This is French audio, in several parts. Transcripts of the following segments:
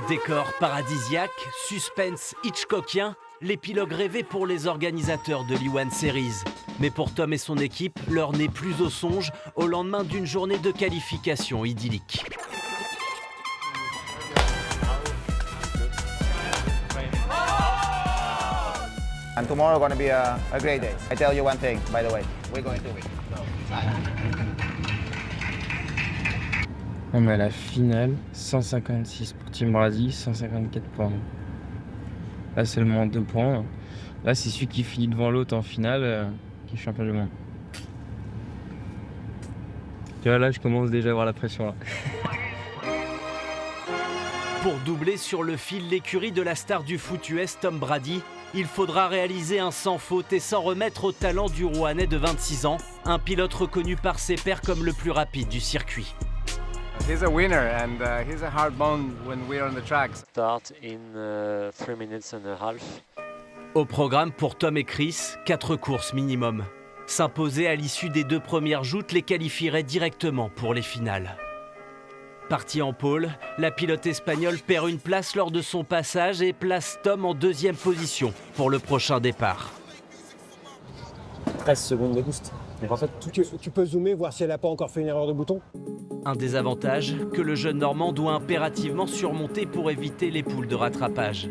Décor paradisiaque, suspense hitchcockien, l'épilogue rêvé pour les organisateurs de l'E1 Series. Mais pour Tom et son équipe, l'heure n'est plus au songe au lendemain d'une journée de qualification idyllique. And tomorrow going to be a great day. I tell you one thing, by the way, we're going to win. On est à la finale, 156 pour Team Brady, 154 points. Là, c'est le moment de points. Là, c'est celui qui finit devant l'autre en finale qui est champion du monde. Tu vois, là, je commence déjà à avoir la pression. Là. Pour doubler sur le fil l'écurie de la star du foot US, Tom Brady, il faudra réaliser un sans faute et s'en remettre au talent du Rouennais de 26 ans, un pilote reconnu par ses pairs comme le plus rapide du circuit. He's a winner and he's a hard bone when we're on the tracks. Start in 3 minutes and a half. Au programme pour Tom et Chris, 4 courses minimum. S'imposer à l'issue des 2 premières joutes les qualifierait directement pour les finales. Partie en pôle, la pilote espagnole perd une place lors de son passage et place Tom en 2e position pour le prochain départ. 13 secondes de boost. Donc en fait, Tu peux zoomer, voir si elle n'a pas encore fait une erreur de bouton. Un désavantage que le jeune Normand doit impérativement surmonter pour éviter les poules de rattrapage.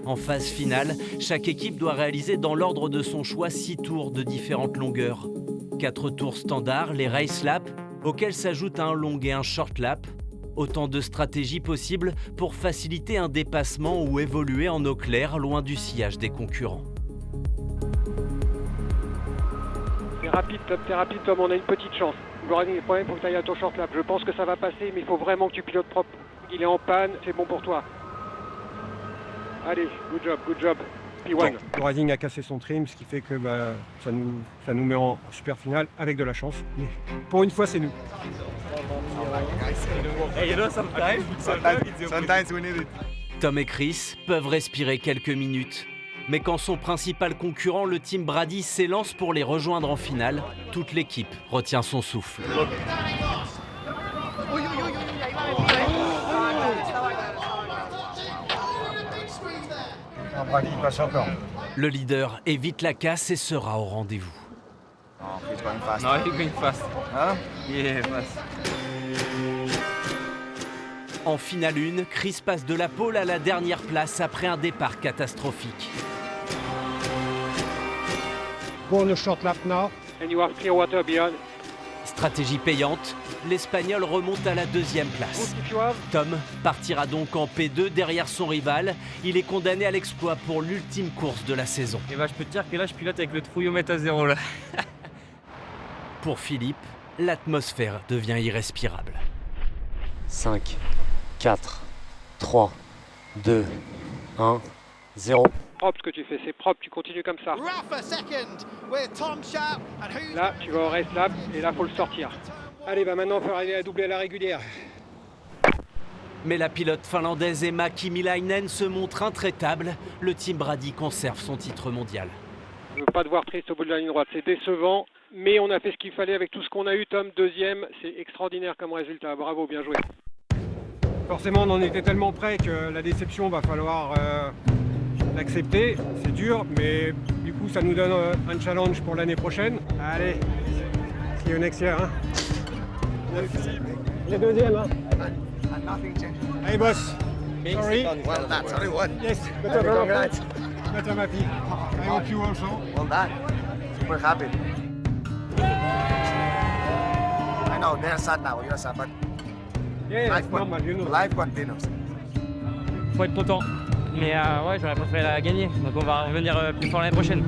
En phase finale, chaque équipe doit réaliser dans l'ordre de son choix 6 tours de différentes longueurs. 4 tours standards, les race laps, auxquels s'ajoute un long et un short lap. Autant de stratégies possibles pour faciliter un dépassement ou évoluer en eau claire loin du sillage des concurrents. T'es rapide Tom, on a une petite chance. Goradin, le problème, il faut que tu ailles à ton short lap. Je pense que ça va passer, mais il faut vraiment que tu pilotes propre. Il est en panne, c'est bon pour toi. Allez, good job. P1. Goradin a cassé son trim, ce qui fait que ça nous met en super finale avec de la chance. Mais pour une fois, c'est nous. Sometimes we need it. Tom et Chris peuvent respirer quelques minutes. Mais quand son principal concurrent, le team Brady, s'élance pour les rejoindre en finale, toute l'équipe retient son souffle. Brady passe encore. Le leader évite la casse et sera au rendez-vous. Oh, he's going fast. No, he's going fast. Huh? Yeah, fast. En finale 1, Chris passe de la pole à la dernière place après un départ catastrophique. Go on the short lap now. And you have clear water beyond. Stratégie payante, l'Espagnol remonte à la 2e place. If you have. Tom partira donc en P2 derrière son rival. Il est condamné à l'exploit pour l'ultime course de la saison. Et bah, je peux te dire que là, je pilote avec le trouillomètre à 0 là. Pour Philippe, l'atmosphère devient irrespirable. 5, 4, 3, 2, 1, 0. Propre ce que tu fais, c'est propre, tu continues comme ça. Là, tu vas au race lap et là, faut le sortir. Allez, maintenant, il faut arriver à doubler à la régulière. Mais la pilote finlandaise Emma Kimiläinen se montre intraitable. Le team Brady conserve son titre mondial. Je veux pas te voir triste au bout de la ligne droite, c'est décevant. Mais on a fait ce qu'il fallait avec tout ce qu'on a eu, Tom, 2e. C'est extraordinaire comme résultat, bravo, bien joué. Forcément, on en était tellement près que la déception, va falloir l'accepter. C'est dur, mais du coup, ça nous donne un challenge pour l'année prochaine. Allez, see you next year. Hein. Les 2e. Hein. Hey, boss. Sorry. Well done. Sorry, what? Yes, but I'm happy. I hope you also. Well done. Super happy. I know they're sad now, you're sad, but Yeah, life, it's normal, you know. life continues. Faut être content. Mais ouais, j'aurais préféré la gagner. Donc on va revenir plus fort l'année prochaine.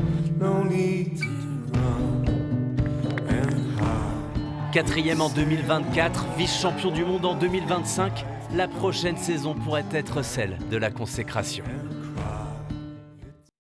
4e en 2024, vice-champion du monde en 2025, la prochaine saison pourrait être celle de la consécration.